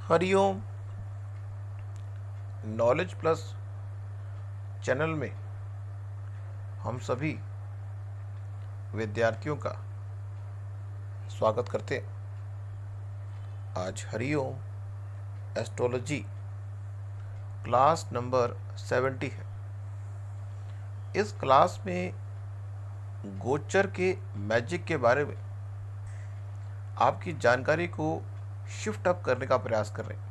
Hariom. Knowledge plus channel में हम सभी विद्यार्थियों का स्वागत करते हैं। आज हरिओम एस्ट्रोलॉजी क्लास नंबर 70 है। इस क्लास में गोचर के मैजिक के बारे में आपकी जानकारी को शिफ्ट अप करने का प्रयास कर रहे हैं।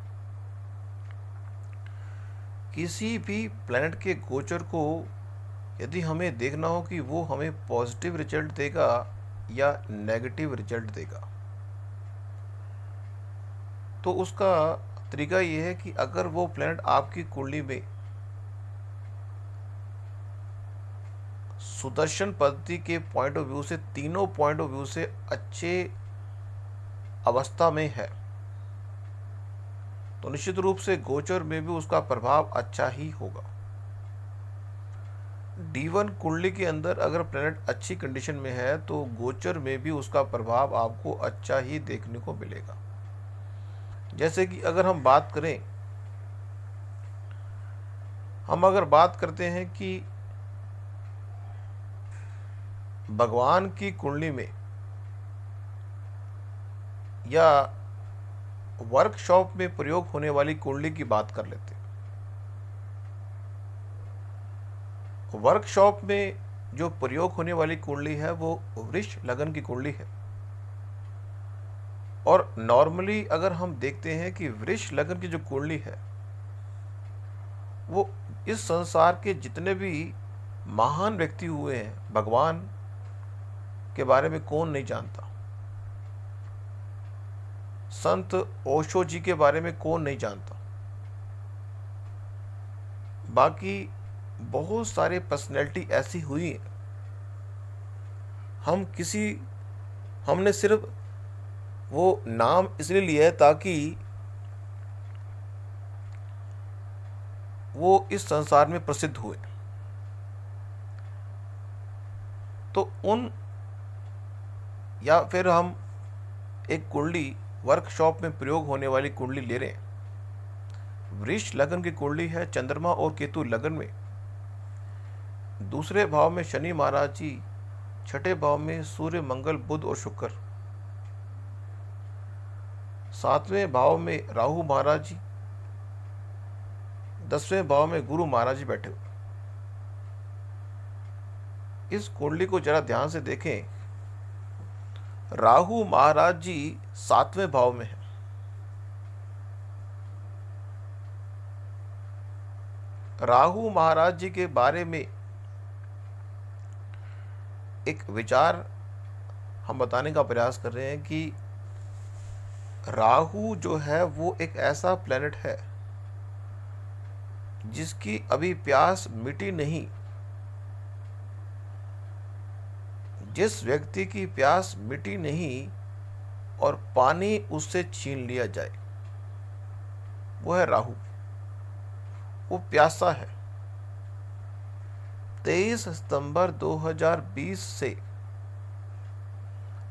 किसी भी प्लैनेट के गोचर को यदि हमें देखना हो कि वो हमें पॉजिटिव रिजल्ट देगा या नेगेटिव रिजल्ट देगा, तो उसका तरीका ये है कि अगर वो प्लैनेट आपकी कुंडली में सुदर्शन पद्धति के पॉइंट ऑफ व्यू से, तीनों पॉइंट ऑफ व्यू से अच्छे अवस्था में है, तो निश्चित रूप से गोचर में भी उसका प्रभाव अच्छा ही होगा। D1 कुंडली के अंदर अगर प्लैनेट अच्छी कंडीशन में है तो गोचर में भी उसका प्रभाव आपको अच्छा ही देखने को मिलेगा। जैसे कि अगर हम अगर बात करते हैं कि भगवान की कुंडली में या वर्कशॉप में प्रयोग होने वाली कुंडली की बात कर लेते हैं। वर्कशॉप में जो प्रयोग होने वाली कुंडली है वो वृष लगन की कुंडली है। और नॉर्मली अगर हम देखते हैं कि वृष लगन की जो कुंडली है वो इस संसार के जितने भी महान व्यक्ति हुए हैं, भगवान के बारे में कौन नहीं जानता, संत ओशो जी के बारे में कौन नहीं जानता, बाकी बहुत सारे पर्सनैलिटी ऐसी हुई हैं। हमने सिर्फ वो नाम इसलिए लिया है ताकि वो इस संसार में प्रसिद्ध हुए। तो या फिर हम एक कुंडली वर्कशॉप में प्रयोग होने वाली कुंडली ले रहे हैं। वृष लगन की कुंडली है, चंद्रमा और केतु लगन में, दूसरे भाव में शनि महाराज जी, छठे भाव में सूर्य मंगल बुध और शुक्र, सातवें भाव में राहु महाराज जी, 10वें भाव में गुरु महाराज जी बैठे हुए। इस कुंडली को जरा ध्यान से देखें। राहु महाराज जी 7वें भाव में है। राहु महाराज जी के बारे में एक विचार हम बताने का प्रयास कर रहे हैं कि राहु जो है वो एक ऐसा प्लेनेट है जिसकी अभी प्यास मिटी नहीं। जिस व्यक्ति की प्यास मिटी नहीं और पानी उससे छीन लिया जाए, वो है राहु। वो प्यासा है। 23 सितंबर 2020 से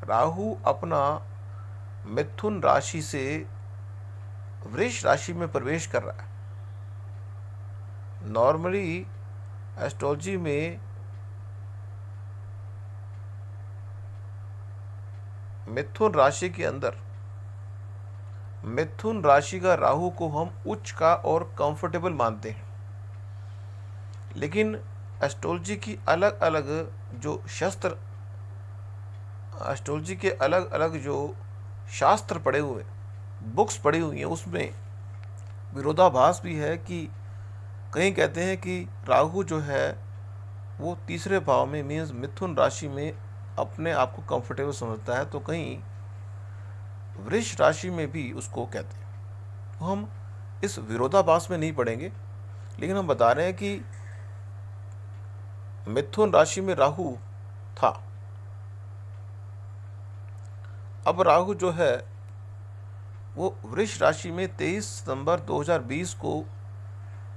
राहु अपना मिथुन राशि से वृष राशि में प्रवेश कर रहा है। नॉर्मली एस्ट्रोलॉजी में मिथुन राशि के अंदर मिथुन राशि का राहु को हम उच्च का और कंफर्टेबल मानते हैं, लेकिन एस्ट्रोलॉजी की अलग अलग जो शास्त्र पढ़े हुए, बुक्स पढ़ी हुई हैं, उसमें विरोधाभास भी है कि कहीं कहते हैं कि राहु जो है वो तीसरे भाव में मीन्स मिथुन राशि में अपने आप को कंफर्टेबल समझता है, तो कहीं वृष राशि में भी उसको कहते हैं। तो हम इस विरोधाभास में नहीं पड़ेंगे, लेकिन हम बता रहे हैं कि मिथुन राशि में राहु था। अब राहु जो है वो वृष राशि में 23 सितंबर 2020 को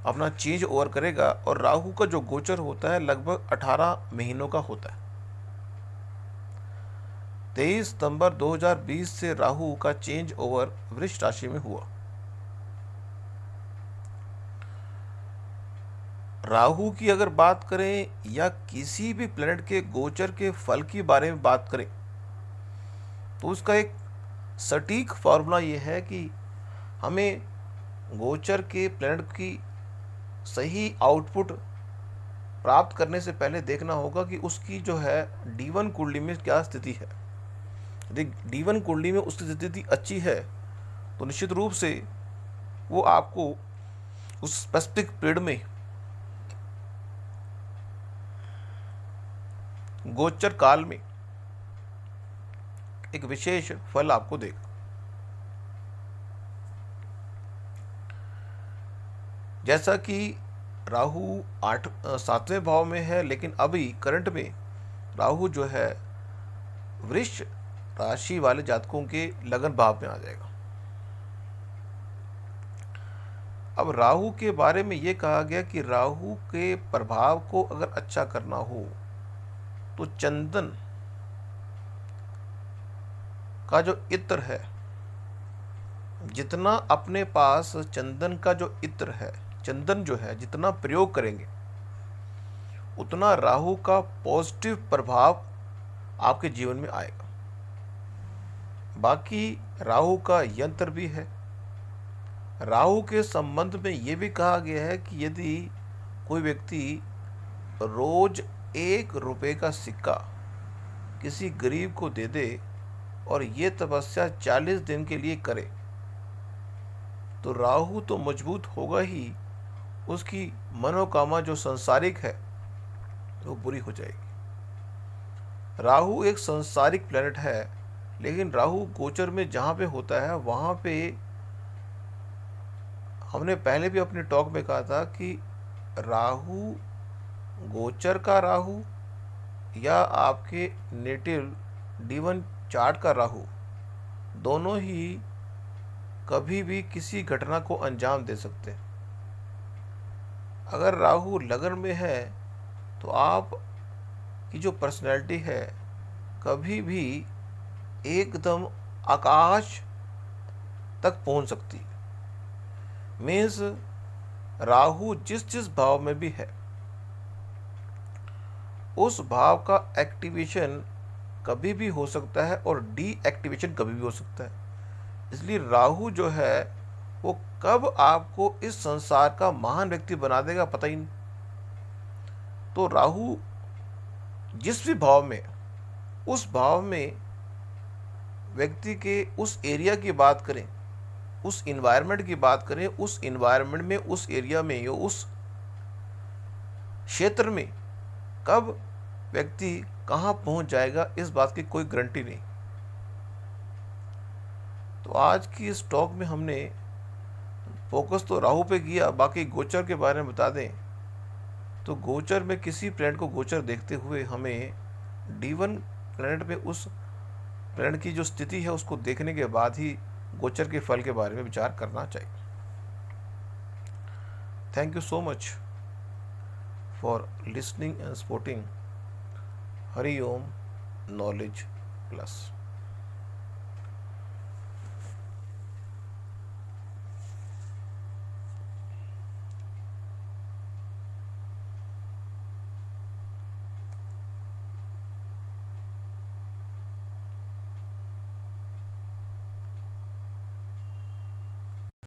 अपना चेंज ओवर करेगा और राहु का जो गोचर होता है लगभग 18 महीनों का होता है। 23 सितंबर 2020 से राहु का चेंज ओवर वृष राशि में हुआ। राहु की अगर बात करें या किसी भी प्लेनेट के गोचर के फल के बारे में बात करें तो उसका एक सटीक फार्मूला ये है कि हमें गोचर के प्लेनेट की सही आउटपुट प्राप्त करने से पहले देखना होगा कि उसकी जो है D1 कुंडली में क्या स्थिति है। यदि D1 कुंडली में उसकी स्थिति अच्छी है तो निश्चित रूप से वो आपको उस स्पेसिफिक पीरियड में गोचर काल में एक विशेष फल आपको देगा। जैसा कि राहु 7वें भाव में है, लेकिन अभी करंट में राहु जो है वृष राशि वाले जातकों के लगन भाव में आ जाएगा। अब राहु के बारे में यह कहा गया कि राहु के प्रभाव को अगर अच्छा करना हो तो चंदन का जो इत्र है, जितना अपने पास चंदन का जो इत्र है, चंदन जो है जितना प्रयोग करेंगे उतना राहु का पॉजिटिव प्रभाव आपके जीवन में आएगा। बाकी राहु का यंत्र भी है। राहु के संबंध में यह भी कहा गया है कि यदि कोई व्यक्ति रोज 1 रुपए का सिक्का किसी गरीब को दे दे और ये तपस्या 40 दिन के लिए करे तो राहु तो मजबूत होगा ही, उसकी मनोकामना जो संसारिक है वो पूरी हो जाएगी। राहु एक संसारिक प्लेनेट है, लेकिन राहु गोचर में जहाँ पे होता है वहाँ पे हमने पहले भी अपने टॉक में कहा था कि राहु गोचर का राहु या आपके नेटिव D1 चार्ट का राहु दोनों ही कभी भी किसी घटना को अंजाम दे सकते हैं। अगर राहु लगन में है तो आप की जो पर्सनैलिटी है कभी भी एकदम आकाश तक पहुंच सकती है। मीन्स राहु जिस जिस भाव में भी है उस भाव का एक्टिवेशन कभी भी हो सकता है और डीएक्टिवेशन कभी भी हो सकता है। इसलिए राहु जो है वो कब आपको इस संसार का महान व्यक्ति बना देगा पता ही नहीं। तो राहु जिस भी भाव में, उस भाव में व्यक्ति के उस एरिया की बात करें, उस इन्वायरमेंट की बात करें, उस इन्वायरमेंट में, उस एरिया में या उस क्षेत्र में कब व्यक्ति कहाँ पहुँच जाएगा इस बात की कोई गारंटी नहीं। तो आज की इस टॉक में हमने फोकस तो राहु पे किया, बाकी गोचर के बारे में बता दें तो गोचर में किसी प्लैनेट को गोचर देखते हुए हमें D1 प्लैनेट में उस प्लैनेट की जो स्थिति है उसको देखने के बाद ही गोचर के फल के बारे में विचार करना चाहिए। Thank you so much for listening and supporting Hari Om Knowledge plus.